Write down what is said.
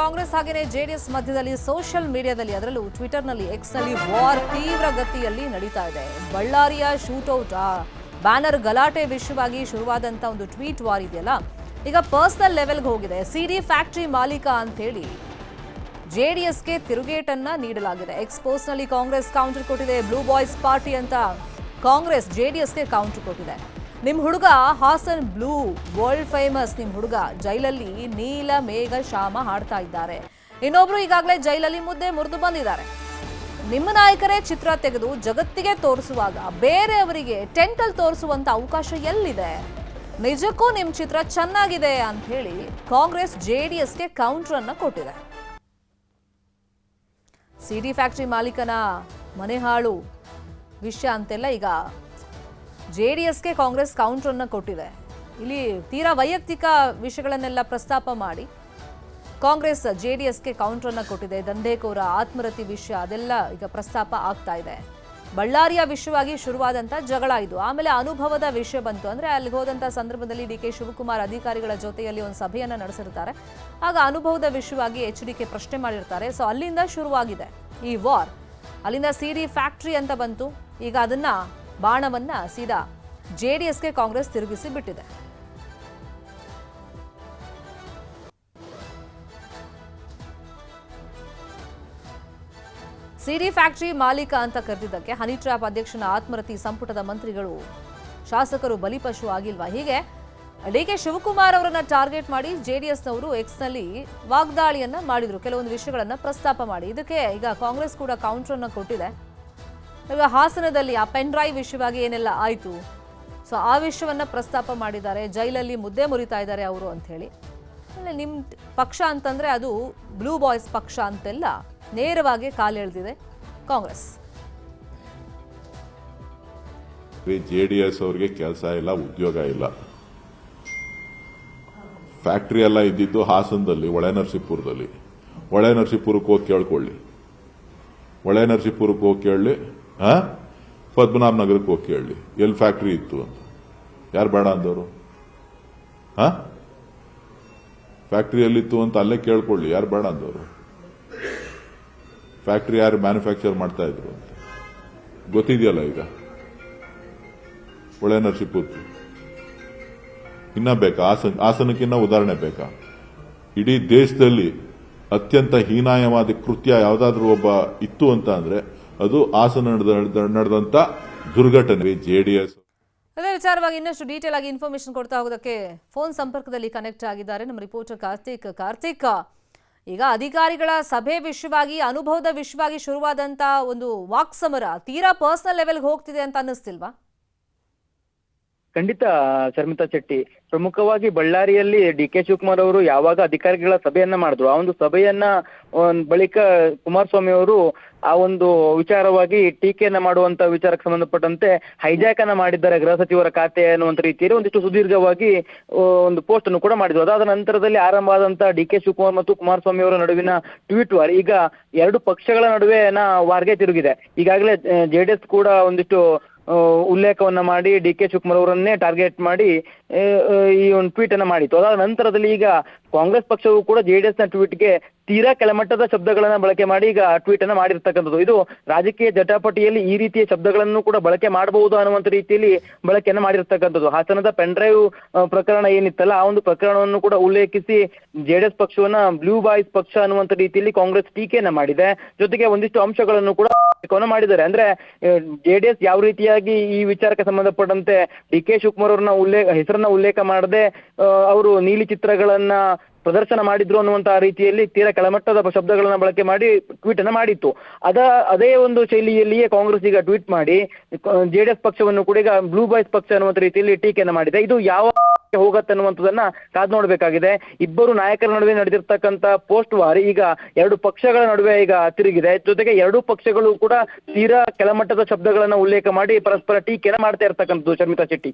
ಕಾಂಗ್ರೆಸ್ ಹಾಗೆಯೇ ಜೆಡಿಎಸ್ ಮಧ್ಯದಲ್ಲಿ ಸೋಷಿಯಲ್ ಮೀಡಿಯಾದಲ್ಲಿ ಅದರಲ್ಲೂ ಟ್ವಿಟರ್ನಲ್ಲಿ ಎಕ್ಸ್ನಲ್ಲಿ ವಾರ್ ತೀವ್ರ ಗತಿಯಲ್ಲಿ ನಡೀತಾ ಇದೆ. ಬಳ್ಳಾರಿಯ ಶೂಟೌಟ್ ಬ್ಯಾನರ್ ಗಲಾಟೆ ವಿಷಯವಾಗಿ ಶುರುವಾದಂತ ಒಂದು ಟ್ವೀಟ್ ವಾರ್ ಇದೆಯಲ್ಲ, ಈಗ ಪರ್ಸನಲ್ ಲೆವೆಲ್ಗೆ ಹೋಗಿದೆ. ಸಿಡಿ ಫ್ಯಾಕ್ಟರಿ ಮಾಲೀಕ ಅಂತ ಹೇಳಿ ಜೆಡಿಎಸ್ಗೆ ತಿರುಗೇಟನ್ನ ನೀಡಲಾಗಿದೆ. ಎಕ್ಸ್ಪೋಸ್ನಲ್ಲಿ ಕಾಂಗ್ರೆಸ್ ಕೌಂಟರ್ ಕೊಟ್ಟಿದೆ. ಬ್ಲೂ ಬಾಯ್ಸ್ ಪಾರ್ಟಿ ಅಂತ ಕಾಂಗ್ರೆಸ್ ಜೆಡಿಎಸ್ಗೆ ಕೌಂಟರ್ ಕೊಟ್ಟಿದೆ. ನಿಮ್ ಹುಡುಗ ಹಾಸನ್ ಬ್ಲೂ ವರ್ಲ್ಡ್ ಫೇಮಸ್, ನಿಮ್ ಹುಡುಗ ಜೈಲಲ್ಲಿ ನೀಲ ಮೇಘ ಶ್ಯಾಮ ಹಾಡ್ತಾ ಇದ್ದಾರೆ. ಇನ್ನೊಬ್ರು ಈಗಾಗಲೇ ಜೈಲಲ್ಲಿ ಮುದ್ದೆ ಮುರಿದು ಬಂದಿದ್ದಾರೆ. ನಿಮ್ಮ ನಾಯಕರೇ ಚಿತ್ರ ತೆಗೆದು ಜಗತ್ತಿಗೆ ತೋರಿಸುವಾಗ ಬೇರೆಯವರಿಗೆ ಟೆಂಟಲ್ ತೋರಿಸುವಂತ ಅವಕಾಶ ಎಲ್ಲಿದೆ? ನಿಜಕ್ಕೂ ನಿಮ್ ಚಿತ್ರ ಚೆನ್ನಾಗಿದೆ ಅಂತ ಹೇಳಿ ಕಾಂಗ್ರೆಸ್ ಜೆಡಿಎಸ್ಗೆ ಕೌಂಟರ್ ಅನ್ನ ಕೊಟ್ಟಿದೆ. ಸಿಡಿ ಫ್ಯಾಕ್ಟರಿ ಮಾಲೀಕನ ಮನೆ ಹಾಳು ವಿಷಯ ಅಂತೆಲ್ಲ ಈಗ ಜೆಡಿಎಸ್ಗೆ ಕಾಂಗ್ರೆಸ್ ಕೌಂಟರ್ ಅನ್ನ ಕೊಟ್ಟಿದೆ. ಇಲ್ಲಿ ತೀರಾ ವೈಯಕ್ತಿಕ ವಿಷಯಗಳನ್ನೆಲ್ಲ ಪ್ರಸ್ತಾಪ ಮಾಡಿ ಕಾಂಗ್ರೆಸ್ ಜೆಡಿಎಸ್ಗೆ ಕೌಂಟರ್ ಅನ್ನ ಕೊಟ್ಟಿದೆ. ದಂಧೆಕೋರ ಆತ್ಮಹತ್ಯೆ ವಿಷಯ ಅದೆಲ್ಲ ಈಗ ಪ್ರಸ್ತಾಪ ಆಗ್ತಾ ಇದೆ. ಬಳ್ಳಾರಿಯ ವಿಷಯವಾಗಿ ಶುರುವಾದಂತ ಜಗಳ ಇದು. ಆಮೇಲೆ ಅನುಭವದ ವಿಷಯ ಬಂತು. ಅಂದ್ರೆ ಅಲ್ಲಿಗೆ ಹೋದಂತ ಸಂದರ್ಭದಲ್ಲಿ ಡಿ ಕೆ ಶಿವಕುಮಾರ್ ಅಧಿಕಾರಿಗಳ ಜೊತೆಯಲ್ಲಿ ಒಂದು ಸಭೆಯನ್ನ ನಡೆಸಿರ್ತಾರೆ. ಆಗ ಅನುಭವದ ವಿಷಯವಾಗಿ HDK ಪ್ರಶ್ನೆ ಮಾಡಿರ್ತಾರೆ. ಸೊ ಅಲ್ಲಿಂದ ಶುರುವಾಗಿದೆ ಈ ವಾರ್. ಅಲ್ಲಿಂದ ಸಿಡಿ ಫ್ಯಾಕ್ಟರಿ ಅಂತ ಬಂತು. ಈಗ ಅದನ್ನ ಬಾಣವನ್ನ ಸೀದಾ ಜೆಡಿಎಸ್ಗೆ ಕಾಂಗ್ರೆಸ್ ತಿರುಗಿಸಿ ಬಿಟ್ಟಿದೆ. ಸಿಡಿ ಫ್ಯಾಕ್ಟರಿ ಮಾಲೀಕ ಅಂತ ಕರೆದಿದ್ದಕ್ಕೆ ಹನಿ ಟ್ರ್ಯಾಪ್ ಅಧ್ಯಕ್ಷನ ಆತ್ಮಹತ್ಯೆ, ಸಂಪುಟದ ಮಂತ್ರಿಗಳು ಶಾಸಕರು ಬಲಿಪಶು ಆಗಿಲ್ವಾ? ಹೀಗೆ ಡಿ ಕೆ ಶಿವಕುಮಾರ್ ಅವರನ್ನ ಟಾರ್ಗೆಟ್ ಮಾಡಿ ಜೆಡಿಎಸ್ನವರು ಎಕ್ಸ್ನಲ್ಲಿ ವಾಗ್ದಾಳಿಯನ್ನ ಮಾಡಿದ್ರು. ಕೆಲವೊಂದು ವಿಷಯಗಳನ್ನ ಪ್ರಸ್ತಾಪ ಮಾಡಿ ಇದಕ್ಕೆ ಈಗ ಕಾಂಗ್ರೆಸ್ ಕೂಡ ಕೌಂಟರ್ ಅನ್ನ ಕೊಟ್ಟಿದೆ. ಈಗ ಹಾಸನದಲ್ಲಿ ಆ ಪೆನ್ ಡ್ರೈವ್ ವಿಷಯವಾಗಿ ಏನೆಲ್ಲ ಆಯಿತು, ಸೊ ಆ ವಿಷಯವನ್ನ ಪ್ರಸ್ತಾಪ ಮಾಡಿದ್ದಾರೆ. ಜೈಲಲ್ಲಿ ಮುದ್ದೆ ಮುರಿತಾ ಇದ್ದಾರೆ ಅವರು ಅಂತ ಹೇಳಿ. ನಿಮ್ಮ ಪಕ್ಷ ಅಂತಂದ್ರೆ ಅದು ಬ್ಲೂ ಬಾಯ್ಸ್ ಪಕ್ಷ ಅಂತೆಲ್ಲ ನೇರವಾಗಿ ಕಾಲೆಳೆದಿದೆ ಕಾಂಗ್ರೆಸ್. ಜೆಡಿಎಸ್ ಅವ್ರಿಗೆ ಕೆಲಸ ಇಲ್ಲ, ಉದ್ಯೋಗ ಇಲ್ಲ. ಫ್ಯಾಕ್ಟರಿ ಎಲ್ಲ ಇದ್ದಿದ್ದು ಹಾಸನದಲ್ಲಿ, ಹೊಳೆನರಸೀಪುರದಲ್ಲಿ. ಹೊಳೆನರಸೀಪುರಕ್ಕೆ ಹೋಗಿ ಕೇಳ್ಕೊಳ್ಳಿ, ಹೊಳೆನರಸೀಪುರಕ್ಕೆ ಹೋಗಿ ಕೇಳಲಿ, ಪದ್ಮನಾಭ ನಗರಕ್ಕೆ ಹೋಗಿ ಕೇಳಲಿ ಎಲ್ಲಿ ಫ್ಯಾಕ್ಟರಿ ಇತ್ತು ಅಂತ. ಯಾರು ಬೇಡ ಅಂದವರು? ಫ್ಯಾಕ್ಟರಿ ಎಲ್ಲಿತ್ತು ಅಂತ ಅಲ್ಲೇ ಕೇಳ್ಕೊಳ್ಳಿ, ಯಾರು ಬೇಡ ಅಂದವರು? ಫ್ಯಾಕ್ಟರಿ ಯಾರು ಮ್ಯಾನುಫ್ಯಾಕ್ಚರ್ ಮಾಡ್ತಾ ಇದ್ರು ಅಂತ ಗೊತ್ತಿದೆಯಲ್ಲ. ಈಗ ಹೊಳೆನರಸೀಪುರ ಇನ್ನ ಬೇಕಾ? ಹಾಸನಕ್ಕಿನ್ನ ಉದಾಹರಣೆ ಬೇಕಾ? ಇಡೀ ದೇಶದಲ್ಲಿ ಅತ್ಯಂತ ಹೀನಾಯವಾದ ಕೃತ್ಯ ಯಾವುದಾದ್ರೂ ಒಬ್ಬ ಇತ್ತು ಅಂತ ಅಂದ್ರೆ ಅದು ಹಾಸನ ನಡೆದಂತ ದುರ್ಘಟನೆ. ಜೆಡಿಎಸ್ ಅದೇ ವಿಚಾರವಾಗಿ ಇನ್ನಷ್ಟು ಡೀಟೇಲ್ ಆಗಿ ಇನ್ಫಾರ್ಮೇಶನ್ ಕೊಡ್ತಾ ಹೋಗೋದಕ್ಕೆ ಫೋನ್ ಸಂಪರ್ಕದಲ್ಲಿ ಕನೆಕ್ಟ್ ಆಗಿದ್ದಾರೆ ನಮ್ಮ ರಿಪೋರ್ಟರ್ ಕಾರ್ತಿಕ್. ಈಗ ಅಧಿಕಾರಿಗಳ ಸಭೆ ವಿಷಯವಾಗಿ, ಅನುಭವದ ವಿಷಯವಾಗಿ ಶುರುವಾದಂತ ಒಂದು ವಾಕ್ಸಮರ ತೀರಾ ಪರ್ಸನಲ್ ಲೆವೆಲ್ಗೆ ಹೋಗ್ತಿದೆ ಅಂತ ಅನ್ನಿಸ್ತಿಲ್ವಾ? ಖಂಡಿತ ಶರ್ಮಿತಾ ಶೆಟ್ಟಿ. ಪ್ರಮುಖವಾಗಿ ಬಳ್ಳಾರಿಯಲ್ಲಿ ಡಿ ಕೆ ಶಿವಕುಮಾರ್ ಅವರು ಯಾವಾಗ ಅಧಿಕಾರಿಗಳ ಸಭೆಯನ್ನ ಮಾಡಿದ್ರು, ಆ ಒಂದು ಸಭೆಯನ್ನ ಬಳಿಕ ಕುಮಾರಸ್ವಾಮಿ ಅವರು ಆ ಒಂದು ವಿಚಾರವಾಗಿ ಟೀಕೆಯನ್ನ ಮಾಡುವಂತ ವಿಚಾರಕ್ಕೆ ಸಂಬಂಧಪಟ್ಟಂತೆ ಹೈಜಾಕ್ ಅನ್ನ ಮಾಡಿದ್ದಾರೆ ಗೃಹ ಸಚಿವರ ಖಾತೆ ಅನ್ನುವಂತ ರೀತಿಯಲ್ಲಿ ಒಂದಿಷ್ಟು ಸುದೀರ್ಘವಾಗಿ ಒಂದು ಪೋಸ್ಟ್ ಅನ್ನು ಕೂಡ ಮಾಡಿದ್ರು. ಅದಾದ ನಂತರದಲ್ಲಿ ಆರಂಭ ಆದಂತ ಡಿ ಕೆ ಶಿವಕುಮಾರ್ ಮತ್ತು ಕುಮಾರಸ್ವಾಮಿ ಅವರ ನಡುವಿನ ಟ್ವೀಟ್ ವಾರ್ ಈಗ ಎರಡು ಪಕ್ಷಗಳ ನಡುವೆ ವಾರ್ಗೆ ತಿರುಗಿದೆ. ಈಗಾಗಲೇ ಜೆಡಿಎಸ್ ಕೂಡ ಒಂದಿಷ್ಟು ಉಲ್ಲೇಖವನ್ನ ಮಾಡಿ ಡಿ ಕೆ ಶಿವಕುಮಾರ್ ಅವರನ್ನೇ ಟಾರ್ಗೆಟ್ ಮಾಡಿ ಈ ಒಂದು ಟ್ವೀಟ್ ಅನ್ನ ಮಾಡಿತ್ತು. ಅದಾದ ನಂತರದಲ್ಲಿ ಈಗ ಕಾಂಗ್ರೆಸ್ ಪಕ್ಷವು ಕೂಡ ಜೆಡಿಎಸ್ ನ ಟ್ವೀಟ್ಗೆ ತೀರಾ ಕೆಳಮಟ್ಟದ ಶಬ್ದಗಳನ್ನ ಬಳಕೆ ಮಾಡಿ ಈಗ ಟ್ವೀಟ್ ಅನ್ನ ಮಾಡಿರ್ತಕ್ಕಂಥದ್ದು. ಇದು ರಾಜಕೀಯ ಜಟಾಪಟಿಯಲ್ಲಿ ಈ ರೀತಿಯ ಶಬ್ದಗಳನ್ನು ಕೂಡ ಬಳಕೆ ಮಾಡಬಹುದು ಅನ್ನುವಂತ ರೀತಿಯಲ್ಲಿ ಬಳಕೆಯನ್ನ ಮಾಡಿರ್ತಕ್ಕಂಥದ್ದು. ಹಾಸನದ ಪೆನ್ ಡ್ರೈವ್ ಪ್ರಕರಣ ಏನಿತ್ತಲ್ಲ, ಆ ಒಂದು ಪ್ರಕರಣವನ್ನು ಕೂಡ ಉಲ್ಲೇಖಿಸಿ ಜೆಡಿಎಸ್ ಪಕ್ಷವನ್ನ ಬ್ಲೂ ಬಾಯ್ಸ್ ಪಕ್ಷ ಅನ್ನುವಂತ ರೀತಿಯಲ್ಲಿ ಕಾಂಗ್ರೆಸ್ ಟೀಕೆಯನ್ನ ಮಾಡಿದೆ. ಜೊತೆಗೆ ಒಂದಿಷ್ಟು ಅಂಶಗಳನ್ನು ಕೂಡ ಮಾಡಿದ್ದಾರೆ. ಅಂದ್ರೆ ಜೆಡಿಎಸ್ ಯಾವ ರೀತಿಯಾಗಿ ಈ ವಿಚಾರಕ್ಕೆ ಸಂಬಂಧಪಟ್ಟಂತೆ ಡಿ ಕೆ ಶಿವಕುಮಾರ್ ಅವ್ರನ್ನ ಹೆಸರನ್ನ ಉಲ್ಲೇಖ ಮಾಡದೆ ಅವರು ನೀಲಿ ಚಿತ್ರಗಳನ್ನ ಪ್ರದರ್ಶನ ಮಾಡಿದ್ರು ಅನ್ನುವಂತಹ ರೀತಿಯಲ್ಲಿ ತೀರಾ ಕೆಳಮಟ್ಟದ ಶಬ್ದಗಳನ್ನ ಬಳಕೆ ಮಾಡಿ ಟ್ವೀಟ್ ಅನ್ನ ಮಾಡಿತ್ತು. ಅದೇ ಒಂದು ಶೈಲಿಯಲ್ಲಿಯೇ ಕಾಂಗ್ರೆಸ್ ಈಗ ಟ್ವೀಟ್ ಮಾಡಿ ಜೆಡಿಎಸ್ ಪಕ್ಷವನ್ನು ಕೂಡ ಈಗ ಬ್ಲೂ ಬಾಯ್ಸ್ ಪಕ್ಷ ಅನ್ನುವಂತ ರೀತಿಯಲ್ಲಿ ಟೀಕೆಯನ್ನ ಮಾಡಿದೆ. ಇದು ಯಾವ ಹೋಗತ್ತೆ ಅನ್ನುವಂಥದ್ದನ್ನ ಕಾದ್ ನೋಡ್ಬೇಕಾಗಿದೆ. ಇಬ್ಬರು ನಾಯಕರ ನಡುವೆ ನಡೆದಿರ್ತಕ್ಕಂಥ ಪೋಸ್ಟ್ ವಾರ್ ಈಗ ಎರಡು ಪಕ್ಷಗಳ ನಡುವೆ ಈಗ ತಿರುಗಿದೆ. ಜೊತೆಗೆ ಎರಡೂ ಪಕ್ಷಗಳು ಕೂಡ ತೀರಾ ಕೆಳಮಟ್ಟದ ಶಬ್ದಗಳನ್ನ ಉಲ್ಲೇಖ ಮಾಡಿ ಪರಸ್ಪರ ಟೀಕೆಯನ್ನ ಮಾಡ್ತಾ ಇರ್ತಕ್ಕಂಥದ್ದು. ಶರ್ಮಿತಾ ಶೆಟ್ಟಿ.